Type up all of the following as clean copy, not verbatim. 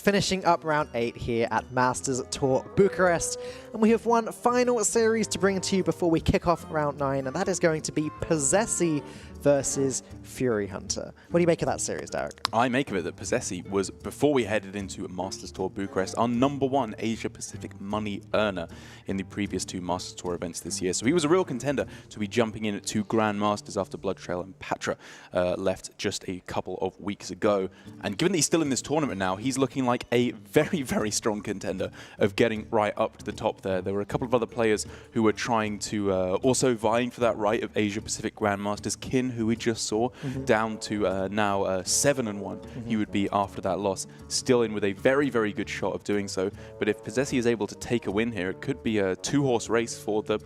finishing up round 8 here at Masters Tour Bucharest. And we have one final series to bring to you before we kick off round 9, and that is going to be posesi versus Furyhunter. What do you make of that series, Derek? I make of it that posesi was, before we headed into Masters Tour Bucharest, our #1 Asia-Pacific money earner in the previous 2 Masters Tour events this year. So he was a real contender to be jumping in at 2 Grandmasters after Blood Trail and Patra left just a couple of weeks ago. And given that he's still in this tournament now, he's looking like a very, very strong contender of getting right up to the top there. There were a couple of other players who were trying to, also vying for that right of Asia-Pacific Grandmasters. Kin, who we just saw, down to now 7-1. He would be after that loss, still in with a very, very good shot of doing so. But if posesi is able to take a win here, it could be a 2-horse race for the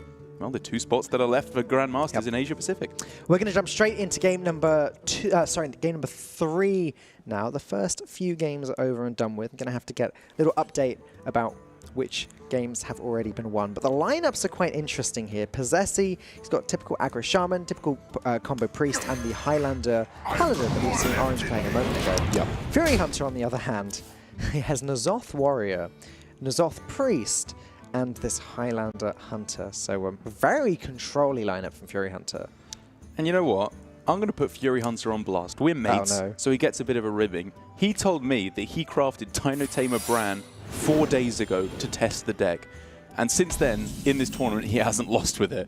2 spots that are left for Grandmasters in Asia Pacific. We're going to jump straight into game number 3 now. The first few games are over and done with. I'm going to have to get a little update about which games have already been won. But the lineups are quite interesting here. posesi, he's got typical aggro shaman, typical combo priest, and the Highlander paladin that we've seen Orange playing a moment ago. Furyhunter, on the other hand, he has N'Zoth warrior, N'Zoth priest, and this Highlander hunter. So a very control-y lineup from Furyhunter. And you know what? I'm going to put Furyhunter on blast. We're mates, so he gets a bit of a ribbing. He told me that he crafted Dino Tamer Bran 4 days ago to test the deck. And since then, in this tournament, he hasn't lost with it.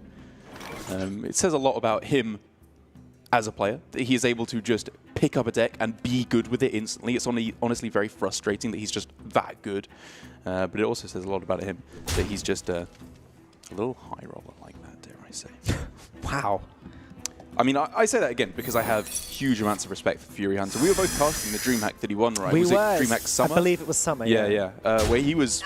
It says a lot about him as a player, that he is able to just pick up a deck and be good with it instantly. It's honestly very frustrating that he's just that good. But it also says a lot about him that he's just a little high roller like that, dare I say. Wow. I mean, I say that again because I have huge amounts of respect for Furyhunter. We were both casting the DreamHack that he won, right? We was were. it DreamHack Summer? I believe it was Summer, yeah. Where he was,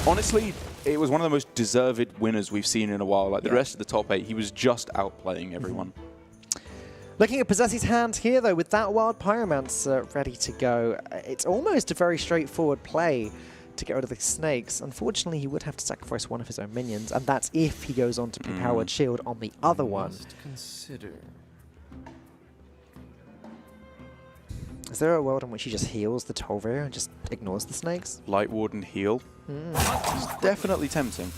honestly, it was one of the most deserved winners we've seen in a while. Like the rest of the top 8, he was just outplaying everyone. Looking at posesi's hand here, though, with that Wild Pyromancer ready to go, it's almost a very straightforward play to get rid of the snakes. Unfortunately, he would have to sacrifice one of his own minions, and that's if he goes on to Powered Shield on the other one. Is there a world in which he just heals the Tolvir and just ignores the snakes? Light Warden heal. It's definitely tempting.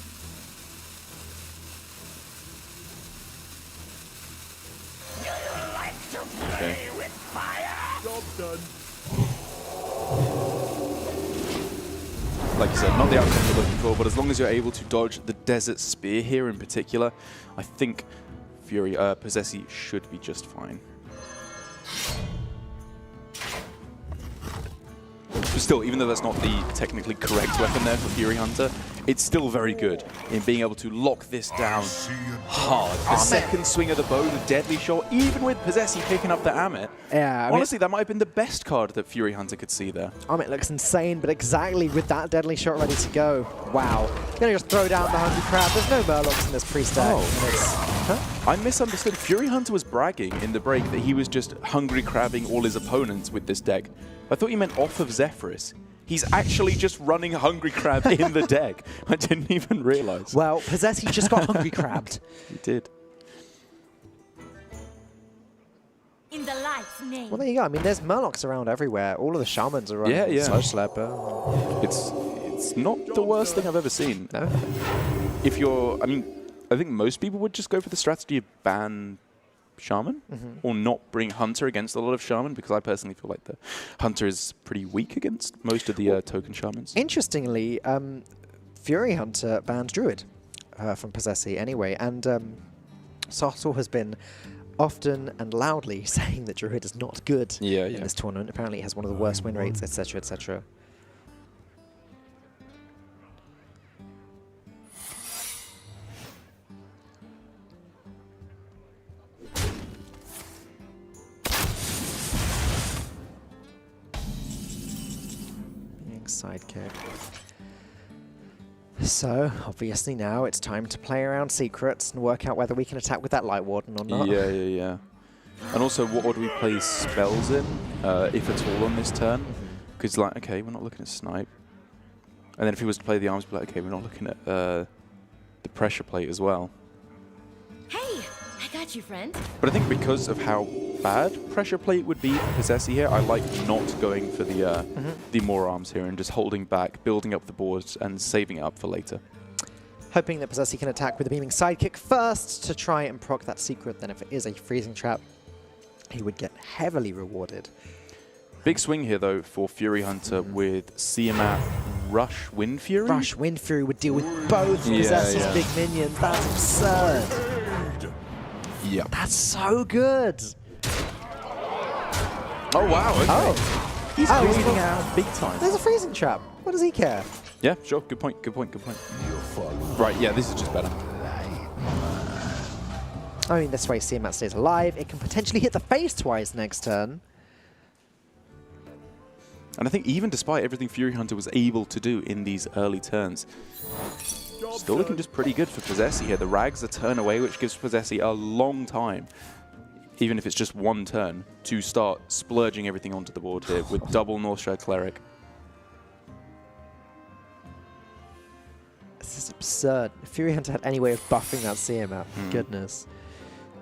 Okay. Job done. Like you said, not the outcome you're looking for, but as long as you're able to dodge the Desert Spear here in particular, I think posesi should be just fine. But still, even though that's not the technically correct weapon there for Furyhunter, it's still very good in being able to lock this down hard. The second swing of the bow, the deadly shot, even with posesi picking up the Amit. Yeah, honestly, that might have been the best card that Furyhunter could see there. Amit looks insane, but exactly with that deadly shot ready to go. Wow. Gonna just throw down the Hungry Crab. There's no Murlocs in this priest deck. I misunderstood. Furyhunter was bragging in the break that he was just Hungry Crabbing all his opponents with this deck. I thought he meant off of Zephyrus. He's actually just running Hungry Crab in the deck. I didn't even realize. Well, posesi just got Hungry Crabbed. He did. In the light's name. Well, there you go. I mean, there's Murlocs around everywhere. All of the shamans are running Sludge Slapper. It's not the worst thing I've ever seen. No. If you're, I mean, I think most people would just go for the strategy of ban Shaman or not bring Hunter against a lot of Shaman, because I personally feel like the Hunter is pretty weak against most of the token Shamans. Interestingly, Furyhunter banned Druid from posesi anyway, and Sossel has been often and loudly saying that Druid is not good in this tournament. Apparently it has one of the worst win rates, etc., etc. Sidekick. So, obviously now it's time to play around secrets and work out whether we can attack with that Light Warden or not. Yeah. And also, what order we play spells in, if at all, on this turn. Because, like, okay, we're not looking at Snipe. And then if he was to play the arms, we'd be like, okay, we're not looking at the Pressure Plate as well. Hey, I got you, friend. But I think because of how bad pressure plate would be for posesi here. I like not going for the more arms here and just holding back, building up the boards, and saving it up for later. Hoping that posesi can attack with a beaming sidekick first to try and proc that secret. Then if it is a freezing trap, he would get heavily rewarded. Big swing here, though, for Furyhunter with Siamat Rush Wind Fury. Rush Wind Fury would deal with both Possessi's big minions. That's absurd. Yep. That's so good. Oh, wow. Okay. Oh. He's freezing out big time. There's a freezing trap. What does he care? Yeah, sure. Good point. Good point. Good point. Right, yeah, this is just better. I mean, this way Siamat stays alive. It can potentially hit the face twice next turn. And I think even despite everything Furyhunter was able to do in these early turns, still looking just pretty good for posesi here. The Rags a turn away, which gives posesi a long time, even if it's just one turn, to start splurging everything onto the board here with double Northshire Cleric. This is absurd. If Furyhunter had any way of buffing that Siamat, goodness.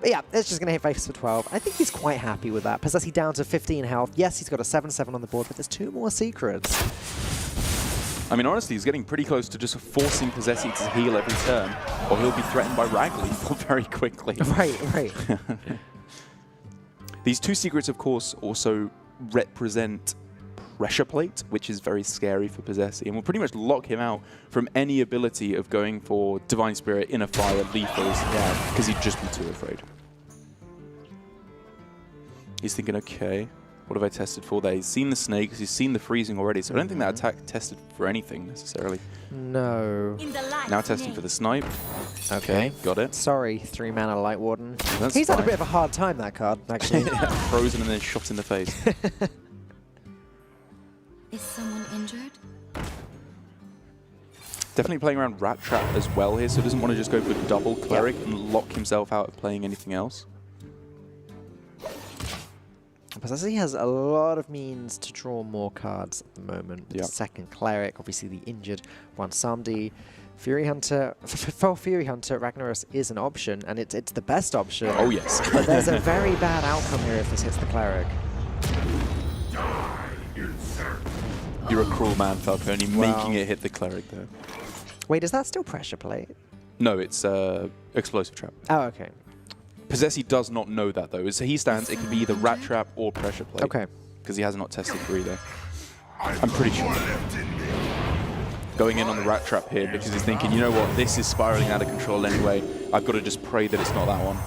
But yeah, it's just going to hit face for 12. I think he's quite happy with that. Posesi down to 15 health. Yes, he's got a 7/7 on the board, but there's 2 more secrets. I mean, honestly, he's getting pretty close to just forcing posesi to heal every turn, or he'll be threatened by Rag Lethal very quickly. Right. These 2 secrets, of course, also represent pressure plate, which is very scary for posesi, and will pretty much lock him out from any ability of going for Divine Spirit, Inner Fire, Lethals, because he'd just be too afraid. He's thinking, okay, what have I tested for there? He's seen the snakes, he's seen the freezing already, so I don't think that attack tested for anything necessarily. No. Now testing for the snipe. Okay, got it. Sorry, 3 mana Light Warden. That's He's fine. had a bit of a hard time, that card, actually. Frozen and then shot in the face. Is someone injured? Definitely playing around Rat Trap as well here, so he doesn't want to just go for double Cleric and lock himself out of playing anything else. Posesi has a lot of means to draw more cards at the moment. Yeah. Second Cleric, obviously the injured one Samdi. Furyhunter, for Furyhunter, Ragnaros is an option, and it's the best option. Oh, yes. But there's a very bad outcome here if this hits the Cleric. You're a cruel man, Falcone, making it hit the Cleric there. Wait, is that still pressure plate? No, it's Explosive Trap. Oh, okay. posesi does not know that, though. As he stands, it could be either Rat Trap or Pressure Plate. Okay. Because he has not tested for either. I'm pretty sure. Going in on the Rat Trap here because he's thinking, you know what, this is spiraling out of control anyway. I've got to just pray that it's not that one.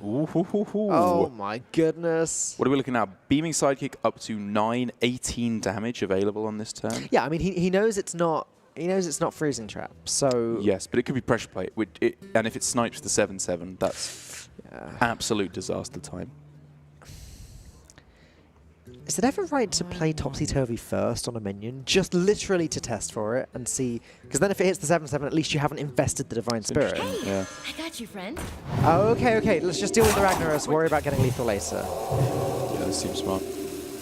Oh my goodness. What are we looking at? Beaming Sidekick up to 9, 18 damage available on this turn. Yeah, I mean, he knows it's not... He knows it's not Freezing Trap, so... Yes, but it could be Pressure Plate. And if it snipes the 7/7, that's absolute disaster time. Is it ever right to play Topsy-Turvy first on a minion? Just literally to test for it and see... Because then if it hits the 7/7, at least you haven't invested the Divine Spirit. Hey, Yeah. I got you, friend. Oh, okay. Let's just deal with the Ragnaros. Worry about getting lethal later. Yeah, this seems smart.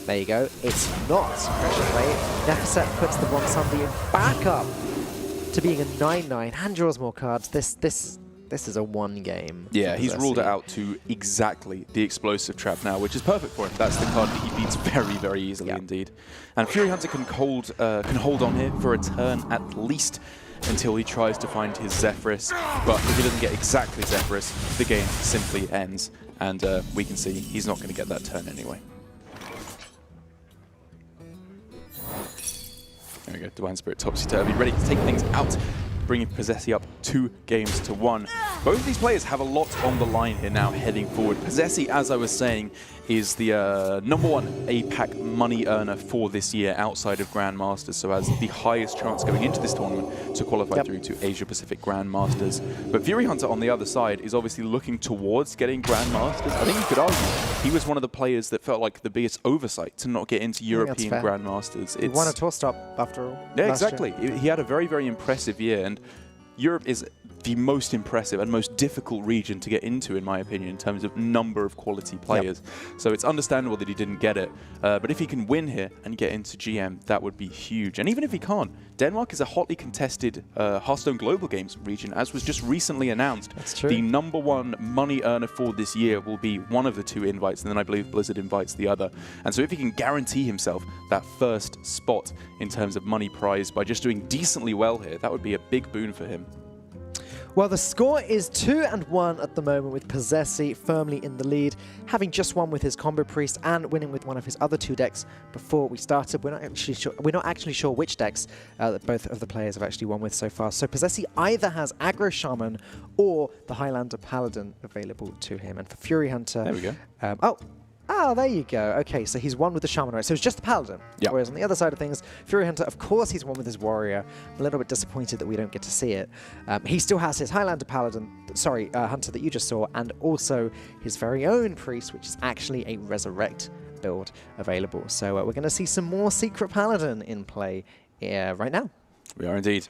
There you go. It's not Pressure Plate. Nephset puts the One Sunday back up to being a 9/9 and draws more cards. This is a 1 game. Yeah, he's ruled it out to exactly the Explosive Trap now, which is perfect for him. That's the card that he beats very, very easily indeed. And Furyhunter can hold on here for a turn at least until he tries to find his Zephyrus. But if he doesn't get exactly Zephyrus, the game simply ends. And we can see he's not going to get that turn anyway. There we go, Divine Spirit Topsy-Turvy, ready to take things out, bringing posesi up 2 games to 1. Both of these players have a lot on the line here now heading forward. posesi, as I was saying, is the #1 APAC money earner for this year outside of Grand Masters, so has the highest chance going into this tournament to qualify through to Asia Pacific Grand Masters. But Furyhunter on the other side is obviously looking towards getting Grand Masters. I think you could argue he was one of the players that felt like the biggest oversight to not get into European Grand Masters. He won a tour stop after all. Yeah, exactly. He had a very, very impressive year, and Europe is the most impressive and most difficult region to get into, in my opinion, in terms of number of quality players. So it's understandable that he didn't get it. But if he can win here and get into GM, that would be huge. And even if he can't, Denmark is a hotly contested Hearthstone Global Games region, as was just recently announced. That's true. The #1 money earner for this year will be one of the 2 invites, and then I believe Blizzard invites the other. And so if he can guarantee himself that first spot in terms of money prize by just doing decently well here, that would be a big boon for him. Well, the score is 2-1 at the moment, with posesi firmly in the lead, having just won with his Combo Priest and winning with one of his other 2 decks before we started. We're not actually sure which decks that both of the players have actually won with so far. So posesi either has Aggro Shaman or the Highlander Paladin available to him. And for Furyhunter... There we go. Oh, there you go. Okay, so he's won with the Shaman, right? So it's just the Paladin. Yeah. Whereas on the other side of things, Furyhunter, of course, he's won with his Warrior. I'm a little bit disappointed that we don't get to see it. He still has his Highlander Paladin, Hunter that you just saw, and also his very own Priest, which is actually a Resurrect build available. So we're going to see some more Secret Paladin in play right now. We are indeed.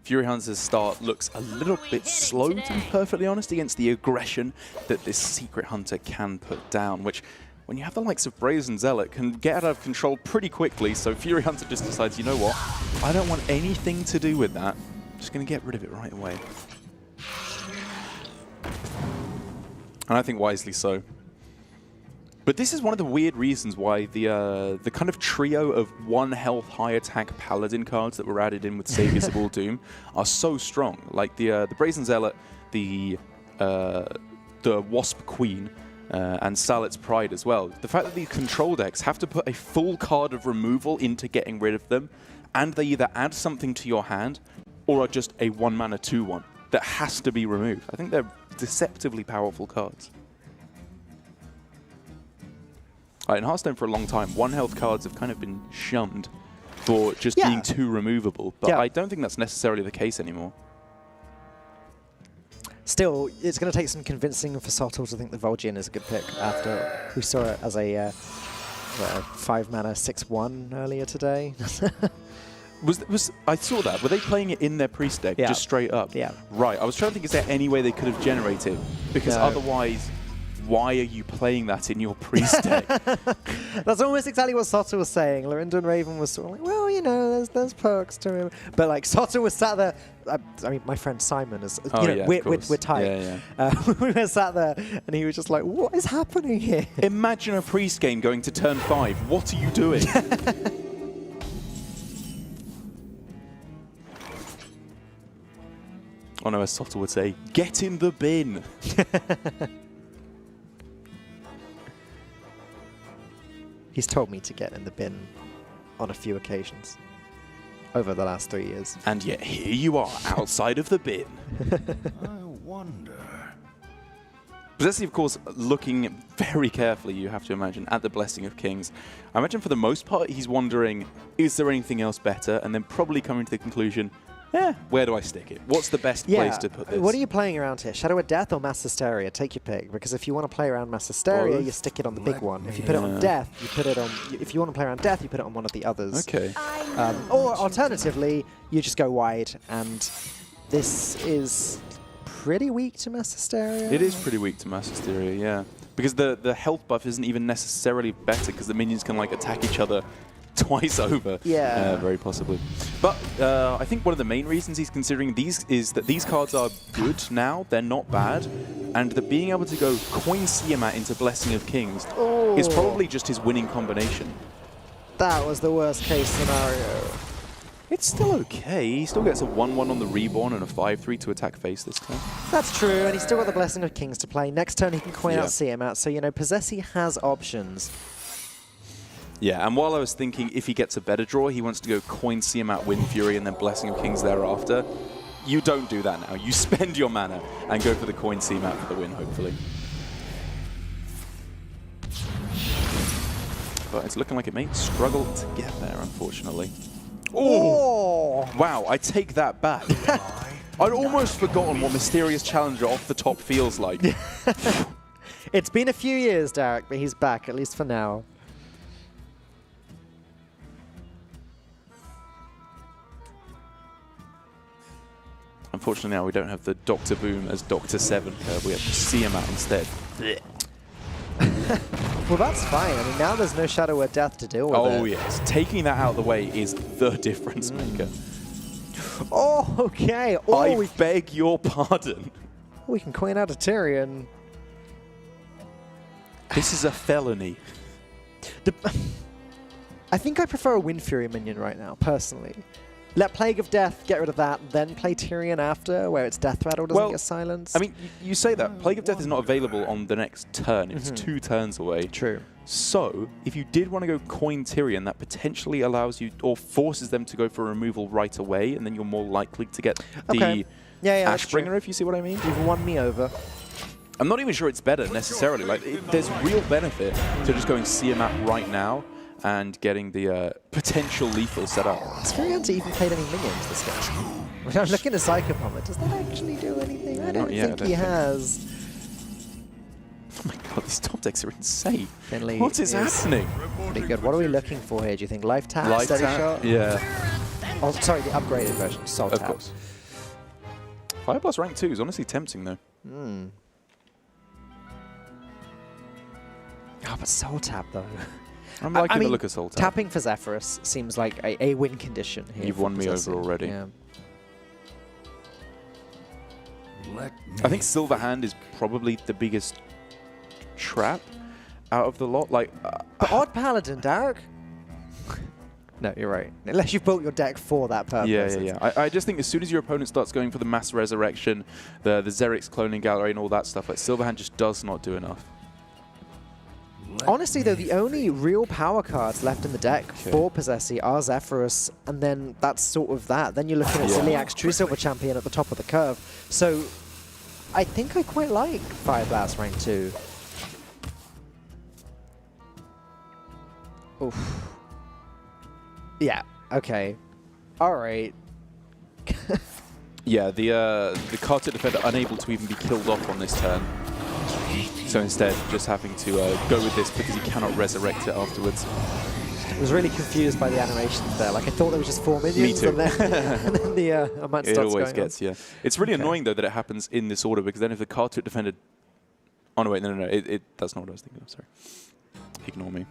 Furyhunter's start looks a little bit slow, to be perfectly honest, against the aggression that this Secret Hunter can put down, which, when you have the likes of Brazen Zealot, can get out of control pretty quickly. So Furyhunter just decides, you know what, I don't want anything to do with that. I'm just going to get rid of it right away. And I think wisely so. But this is one of the weird reasons why the kind of trio of 1 health high attack Paladin cards that were added in with Saviors of All Doom are so strong. Like the Brazen Zealot, the Wasp Queen, and Salet's Pride as well. The fact that these control decks have to put a full card of removal into getting rid of them, and they either add something to your hand or are just a 1-mana 2/1 that has to be removed. I think they're deceptively powerful cards. In Hearthstone for a long time, 1 health cards have kind of been shunned for just being too removable, but I don't think that's necessarily the case anymore. Still, it's going to take some convincing for Sotil to think the Vol'jin is a good pick after we saw it as a 5-mana 6/1 earlier today. I saw that. Were they playing it in their Priest deck, just straight up? Yeah. Right. I was trying to think, is there any way they could have generated? Because otherwise, why are you playing that in your Priest deck? That's almost exactly what Sotil was saying. Lorinda and Raven was sort of like, well, you know, there's perks to him. But like Sotil was sat there. I mean, my friend Simon is. We're tight. Yeah. We were sat there, and he was just like, "What is happening here?" Imagine a Priest game going to turn 5. What are you doing? Oh no, as Sotil would say, get in the bin. He's told me to get in the bin on a few occasions over the last 3 years. And yet here you are, outside of the bin. I wonder. posesi, of course, looking very carefully, you have to imagine, at the Blessing of Kings. I imagine for the most part, he's wondering, is there anything else better? And then probably coming to the conclusion, where do I stick it? What's the best place to put this? What are you playing around here? Shadow of Death or Mass Hysteria? Take your pick. Because if you want to play around Mass Hysteria, you stick it on the big one. If you put it on Death, you put it on... If you want to play around Death, you put it on one of the others. Okay. Or alternatively, you just go wide, and this is pretty weak to Mass Hysteria. It is pretty weak to Mass Hysteria, yeah. Because the health buff isn't even necessarily better, because the minions can like attack each other twice over. Yeah. Very possibly. But I think one of the main reasons he's considering these is that these cards are good now, they're not bad, and that being able to go coin Siamat into Blessing of Kings is probably just his winning combination. That was the worst case scenario. It's still okay. He still gets a 1/1 on the Reborn and a 5/3 to attack face this turn. That's true, and he's still got the Blessing of Kings to play. Next turn he can coin out Siamat, so, you know, posesi has options. Yeah, and while I was thinking if he gets a better draw, he wants to go coin Siamat, Wind Fury, and then Blessing of Kings thereafter. You don't do that now. You spend your mana and go for the coin Siamat for the win, hopefully. But it's looking like it may struggle to get there, unfortunately. Oh! Wow, I take that back. I'd almost forgotten what Mysterious Challenger off the top feels like. It's been a few years, Derek, but he's back, at least for now. unfortunately now we don't have the Dr. Boom as Dr. 7 curve. We have Siamat instead. Well, that's fine. I mean, now there's no Shadow or Death to deal with. Oh, yes. Taking that out of the way is the difference maker. Oh, okay. Oh, I beg your pardon. we can coin out a Tyrion. This is a felony. I think I prefer a Wind Fury minion right now, personally. Let Plague of Death, get rid of that, then play Tyrion after, where it's Death Rattle doesn't get silenced. I mean, you say that. Plague of Death is not available on the next turn. It's 2 turns away. True. So, if you did want to go coin Tyrion, that potentially allows you, or forces them to go for removal right away, and then you're more likely to get the Ashbringer, if you see what I mean. You've won me over. I'm not even sure it's better, necessarily. Like, there's real benefit to just going Siamat right now, and getting the potential lethal set up. Has Furyhunter even played any minions this game? When I'm looking at Psychopomber, does that actually do anything? I don't think he has. Oh my god, these top decks are insane. Finley What is happening? Pretty good. What are we looking for here, do you think? Life tap, Life steady tap? shot? Yeah. Oh, sorry, the upgraded version, soul tap. Of course. 5 plus rank 2 is honestly tempting, though. Oh, but soul tap, though. I'm liking the look of Soul Tap. Tapping for Zephyrus seems like a win condition here. You've won me over already. Yeah. I think Silver Hand is probably the biggest trap out of the lot. Like, But Odd Paladin, Derek? No, you're right. Unless you've built your deck for that purpose. yeah. I just think as soon as your opponent starts going for the Mass Resurrection, the Xerix Cloning Gallery and all that stuff, like Silver Hand just does not do enough. Honestly, though, the only real power cards left in the deck for Posesi are Zephyrus, and then that's sort of that. Then you're looking at Ziliak's True Silver Champion at the top of the curve. So I think I quite like Fire Blast rank 2. Oof. Yeah, okay. All right. Yeah, the Kartik Defender unable to even be killed off on this turn. So instead, just having to go with this because he cannot resurrect it afterwards. I was really confused by the animations there. Like, I thought there was just 4 minions. Me too. And then the amount It starts always going gets, yeah. It's really annoying, though, that it happens in this order, because then if the Kartuk Defender... Oh, no, wait, no. That's not what I was thinking of, sorry. Ignore me.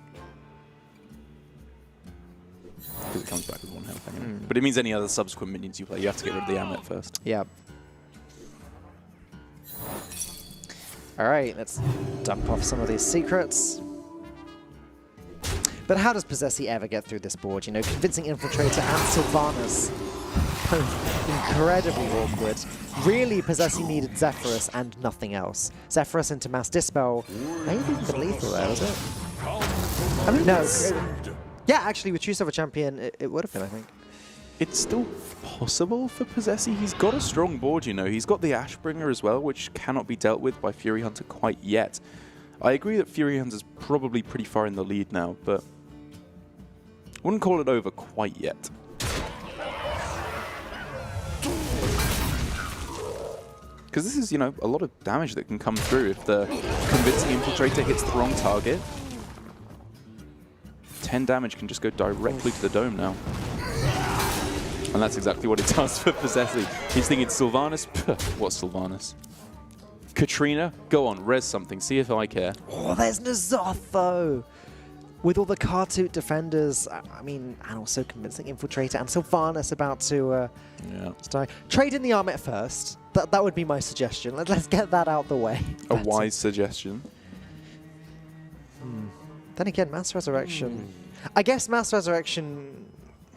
Because it comes back with 1 health anyway. But it means any other subsequent minions you play, you have to get rid of the Amet first. Yeah. All right, let's dump off some of these secrets. But how does Posesi ever get through this board? You know, convincing Infiltrator and Sylvanas, both incredibly awkward. Really, Posesi needed Zephyrus and nothing else. Zephyrus into Mass Dispel. Maybe even lethal there, was it? I mean, no. Yeah, actually, with True Silver Champion, it would have been, I think. It's still possible for Posesi. He's got a strong board, you know. He's got the Ashbringer as well, which cannot be dealt with by Furyhunter quite yet. I agree that Furyhunter's probably pretty far in the lead now, but I wouldn't call it over quite yet. Because this is, you know, a lot of damage that can come through if the Convincing Infiltrator hits the wrong target. 10 damage can just go directly to the dome now. And that's exactly what it does for Posesi. He's thinking Sylvanas. What's Sylvanas? Katrina, go on, res something. See if I care. Oh, there's N'Zoth, though. With all the Kartuk defenders, I mean, and also Convincing Infiltrator and Sylvanas about to die. Trade in the Armet first. That would be my suggestion. Let's get that out the way. A wise suggestion. Then again, Mass Resurrection. I guess Mass Resurrection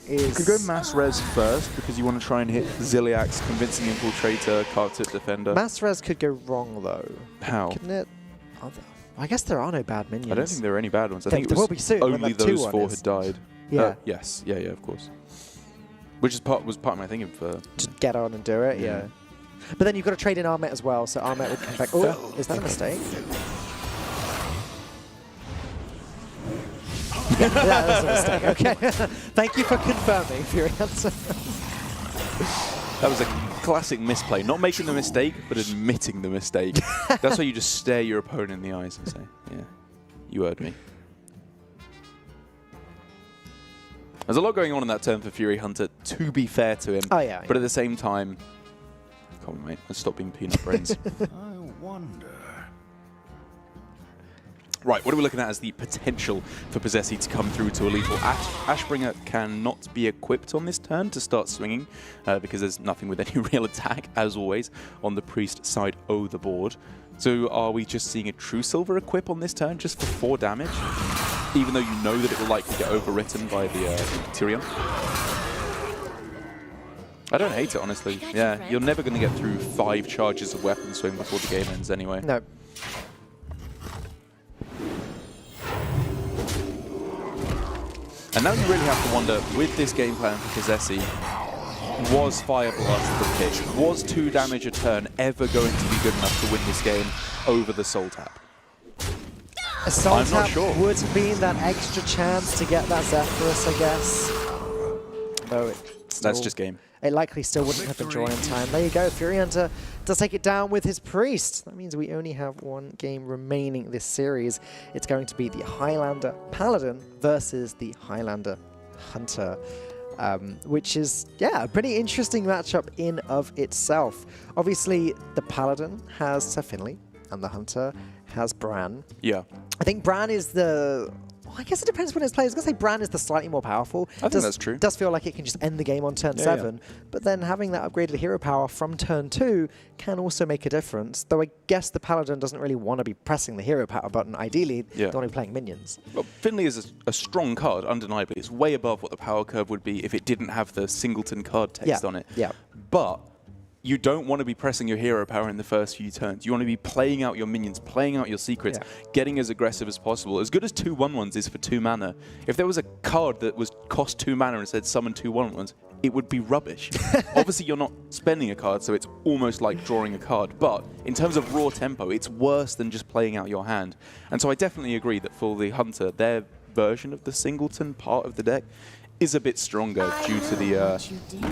is... You could go Mass Res first because you want to try and hit Ziliak's Convincing Infiltrator, Kartuk Defender. Mass Res could go wrong, though. How? Couldn't it? I guess there are no bad minions. I don't think there are any bad ones. I think there it will be soon, only those 4 had died. Yeah. Yes. Yeah, of course. Which is was part of my thinking for... To get on and do it, yeah. But then you've got to trade in Armet as well, so Armet would come back. Oh, is that a mistake? Yeah, that was a mistake. Okay. Thank you for confirming, Furyhunter. That was a classic misplay. Not making the mistake, but admitting the mistake. That's why you just stare your opponent in the eyes and say, yeah, you heard me. There's a lot going on in that turn for Furyhunter, to be fair to him. Oh, yeah. But at the same time, Come on, mate. Let's stop being peanut brains. I wonder. Right, what are we looking at as the potential for posesi to come through to a lethal? Ashbringer cannot be equipped on this turn to start swinging because there's nothing with any real attack, as always, on the priest side of the board. So are we just seeing a true silver equip on this turn just for 4 damage? Even though you know that it will likely get overwritten by the Tyrion? I don't hate it, honestly. Yeah, you're never going to get through 5 charges of weapon swing before the game ends anyway. No. And now you really have to wonder, with this game plan for posesi, was Fire Blast the pick? Was 2 damage a turn ever going to be good enough to win this game over the Soul Tap? A Soul I'm not Tap sure. would have been that extra chance to get that Zephyrus, I guess. Though it still, That's just game. It likely still wouldn't have been drawn in time. There you go. Furyhunter does take it down with his Priest. That means we only have 1 game remaining this series. It's going to be the Highlander Paladin versus the Highlander Hunter. Which is, yeah, a pretty interesting matchup in of itself. Obviously, the Paladin has Sir Finley, and the Hunter has Bran. Yeah. I think Bran is the... I guess it depends when it's played. I was going to say Bran is the slightly more powerful. I think that's true. Does feel like it can just end the game on turn 7, but then having that upgraded hero power from turn 2 can also make a difference. Though I guess the Paladin doesn't really want to be pressing the hero power button. Ideally, they want to be playing minions. Well, Finley is a strong card, undeniably. It's way above what the power curve would be if it didn't have the singleton card text on it. Yeah. But you don't want to be pressing your hero power in the first few turns. You want to be playing out your minions, playing out your secrets, getting as aggressive as possible. As good as 2 1/1s is for 2 mana, if there was a card that was cost 2 mana and said summon 2 1/1s, it would be rubbish. Obviously, you're not spending a card, so it's almost like drawing a card. But in terms of raw tempo, it's worse than just playing out your hand. And so I definitely agree that for the Hunter, their version of the singleton part of the deck is a bit stronger due to the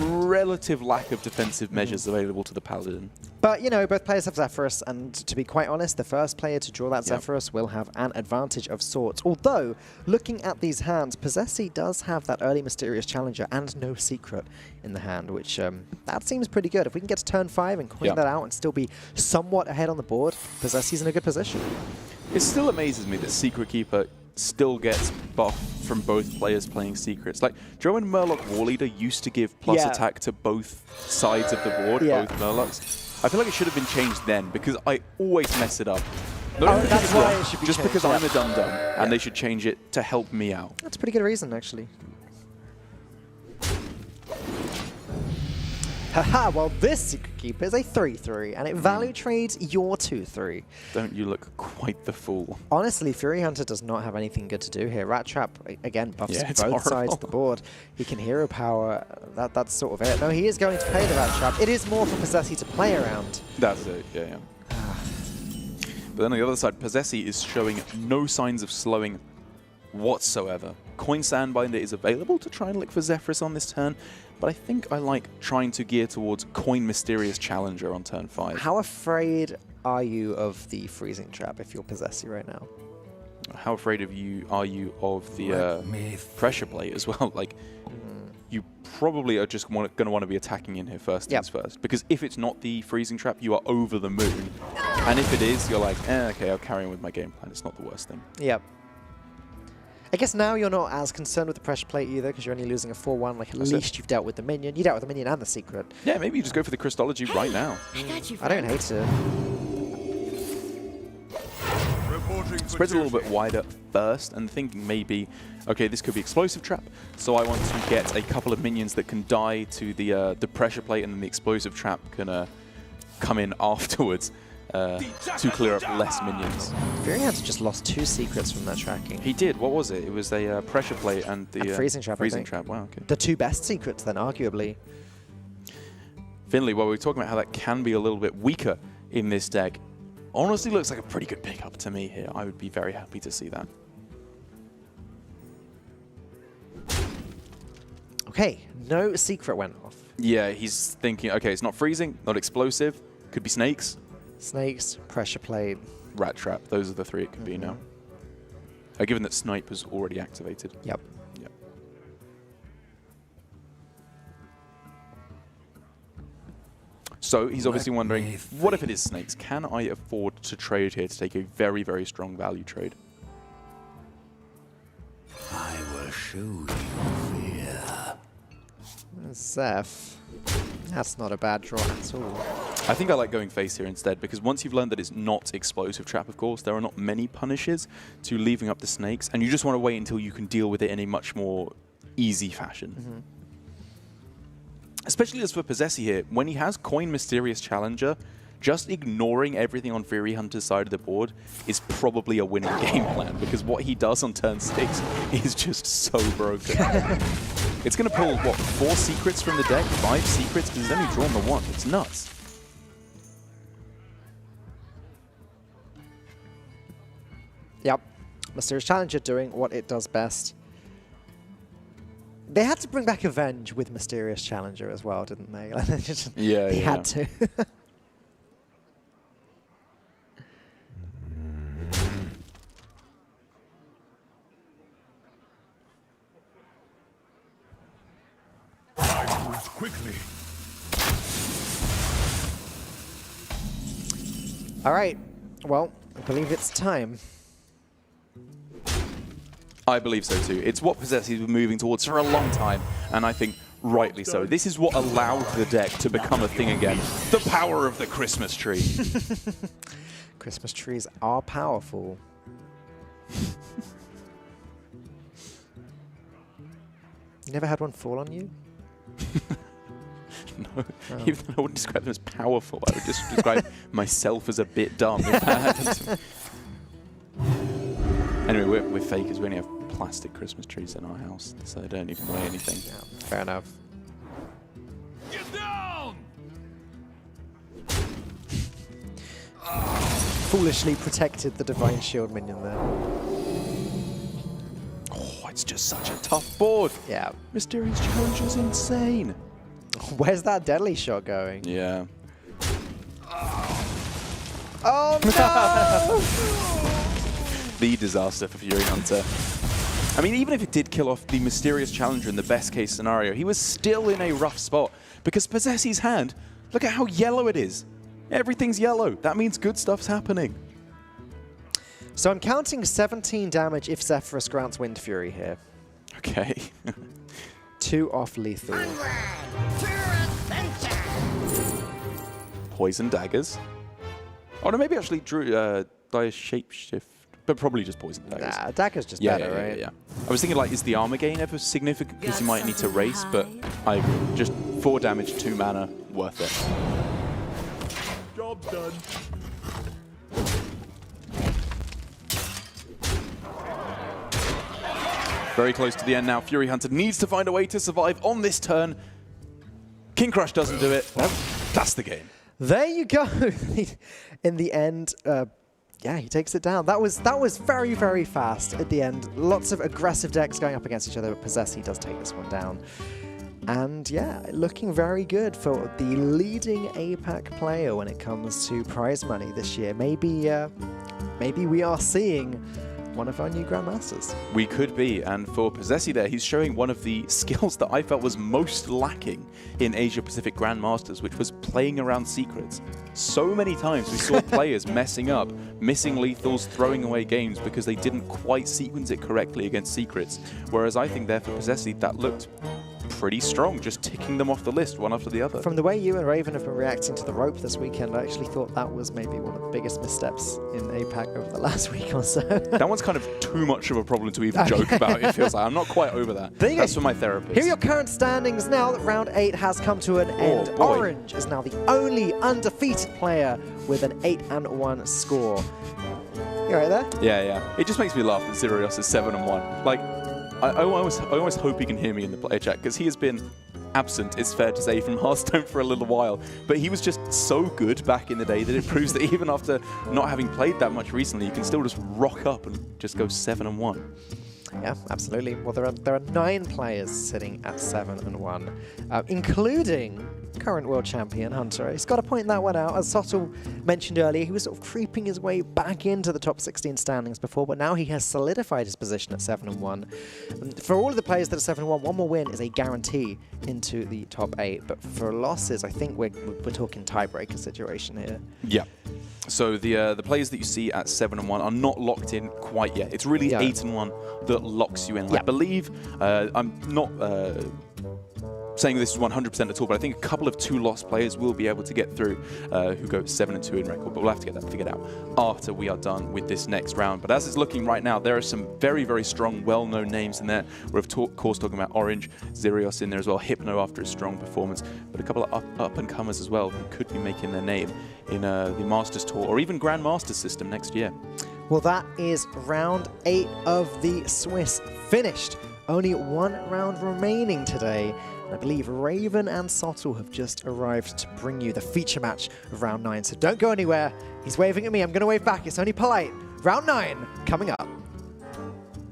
relative lack of defensive measures available to the Paladin. But, you know, both players have Zephyrus, and to be quite honest, the first player to draw that Zephyrus will have an advantage of sorts. Although, looking at these hands, posesi does have that early Mysterious Challenger and no secret in the hand, which that seems pretty good. If we can get to turn 5 and coin that out and still be somewhat ahead on the board, posesi's in a good position. It still amazes me that Secret Keeper still gets buff from both players playing secrets. Like, do you know when Murloc Warleader used to give plus attack to both sides of the board, both Murlocs? I feel like it should have been changed then, because I always mess it up. That's why it should be just changed, because I'm a dum-dum, and they should change it to help me out. That's a pretty good reason, actually. Haha, well, this Secret Keeper is a 3/3, and it value trades your 2/3. Don't you look quite the fool? Honestly, Furyhunter does not have anything good to do here. Rat Trap, again, buffs both sides of the board. He can hero power. That's sort of it. No, he is going to play the Rat Trap. It is more for posesi to play around. That's it, yeah. But then on the other side, posesi is showing no signs of slowing whatsoever. Coin Sandbinder is available to try and look for Zephyrus on this turn, but I think I like trying to gear towards Coin Mysterious Challenger on turn 5. How afraid are you of the Freezing Trap if you're posesi right now? How afraid are you of the Pressure Plate as well? Like, you probably are just going to want to be attacking in here first things first. Because if it's not the Freezing Trap, you are over the moon. And if it is, you're like, okay, I'll carry on with my game plan. It's not the worst thing. Yep. I guess now you're not as concerned with the Pressure Plate either, because you're only losing a 4/1. Like, at least you've dealt with the minion. You dealt with the minion and the secret. Yeah, maybe you just go for the Christology right now. I got you, I don't hate it. Spreads a little bit wider first, and thinking maybe, okay, this could be Explosive Trap, so I want to get a couple of minions that can die to the Pressure Plate, and then the Explosive Trap can come in afterwards to clear up less minions. Furyhunter just lost 2 secrets from that tracking. He did. What was it? It was a Pressure Plate and the Freezing Trap. Freezing Trap. Wow, okay. The 2 best secrets, then, arguably. Finley, while we were talking about how that can be a little bit weaker in this deck, honestly looks like a pretty good pickup to me here. I would be very happy to see that. Okay, no secret went off. Yeah, he's thinking, okay, it's not freezing, not explosive, could be snakes. Snakes, Pressure Plate. Rat Trap, those are the 3 it could be now. Given that Snipe was already activated. Yep. Yep. So he's obviously wondering, what if it is snakes? Can I afford to trade here to take a very, very strong value trade? I will show you fear. Zeph. That's not a bad draw at all. I think I like going face here instead, because once you've learned that it's not explosive trap, of course, there are not many punishes to leaving up the snakes, and you just want to wait until you can deal with it in a much more easy fashion. Especially as for Posesi here, when he has Coin Mysterious Challenger, just ignoring everything on Furyhunter's side of the board is probably a winning game plan, because what he does on turn 6 is just so broken. It's going to pull, what, 4 secrets from the deck? 5 secrets? Because he's only drawn the 1. It's nuts. Yep. Mysterious Challenger doing what it does best. They had to bring back Avenge with Mysterious Challenger as well, didn't they? Yeah, they yeah. had to. I move quickly. All right. Well, I believe it's time. I believe so too. It's what Posesi's been moving towards for a long time, and I think rightly so. This is what allowed the deck to become a thing again. The power of the Christmas tree. Christmas trees are powerful. You never had one fall on you? No, even though I wouldn't describe them as powerful, I would just describe myself as a bit dumb if that happened to me. Anyway, we're fakers. We only have plastic Christmas trees in our house, so they don't even weigh anything. Yeah, fair enough. Get down! Foolishly protected the Divine Shield minion there. Oh, it's just such a tough board. Yeah. Mysterious Challenge is insane. Where's that deadly shot going? Yeah. Oh no! The disaster for Furyhunter. I mean, even if it did kill off the Mysterious Challenger in the best case scenario, he was still in a rough spot, because Posesi's hand, look at how yellow it is. Everything's yellow. That means good stuff's happening. So I'm counting 17 damage if Zephyrus grants Wind Fury here. Okay. 2 off lethal. Poison daggers. Oh no, maybe actually drew Dire Shapeshift, but probably just poison daggers. Nah, dagger's just better, right? Yeah. I was thinking, like, is the armor gain ever significant? Because you might need to race, but I agree. Just 4 damage, 2 mana, worth it. Job done. Very close to the end now. Furyhunter needs to find a way to survive on this turn. King Crush doesn't do it. Nope. That's the game. There you go. In the end, yeah, he takes it down. That was very, very fast at the end. Lots of aggressive decks going up against each other, but Posesi does take this one down. And yeah, looking very good for the leading APAC player when it comes to prize money this year. Maybe we are seeing one of our new Grandmasters. We could be, and for Posesi there, he's showing one of the skills that I felt was most lacking in Asia-Pacific Grandmasters, which was playing around secrets. So many times we saw players messing up, missing lethals, throwing away games because they didn't quite sequence it correctly against secrets, whereas I think there for Posesi that looked pretty strong, just ticking them off the list one after the other. From the way you and Raven have been reacting to the rope this weekend, I actually thought that was maybe one of the biggest missteps in APAC over the last week or so. That one's kind of too much of a problem to even joke about, it feels like. I'm not quite over that. That's for my therapist. Here are your current standings now that round 8 has come to an end. Boy. Orange is now the only undefeated player with an 8-1 score. You right there? Yeah. It just makes me laugh that Sirius is 7-1. Like, I almost hope he can hear me in the player chat, because he has been absent, it's fair to say, from Hearthstone for a little while. But he was just so good back in the day that it proves that even after not having played that much recently, you can still just rock up and just go 7-1. Yeah, absolutely. Well, there are 9 players sitting at 7-1, including current world champion Hunter. He's got to point that one out. As Sottle mentioned earlier, he was sort of creeping his way back into the top 16 standings before, but now he has solidified his position at 7-1. And for all of the players that are 7-1, one more win is a guarantee into the top 8. But for losses, I think we're talking tiebreaker situation here. Yeah. So the players that you see at 7-1 are not locked in quite yet. It's really 8-1 that locks you in. I believe I'm not saying this is 100% at all, but I think a couple of 2-loss players will be able to get through who go 7-2 in record, but we'll have to get that figured out after we are done with this next round. But as it's looking right now, there are some very, very strong, well-known names in there. We're of course talking about Orange, Zerios in there as well, Hypno after a strong performance, but a couple of up-and-comers as well who could be making their name in the Masters Tour or even Grand Masters system next year. Well, that is round 8 of the Swiss finished. Only 1 round remaining today. I believe Raven and Sottle have just arrived to bring you the feature match of round 9. So don't go anywhere. He's waving at me. I'm going to wave back. It's only polite. Round 9 coming up.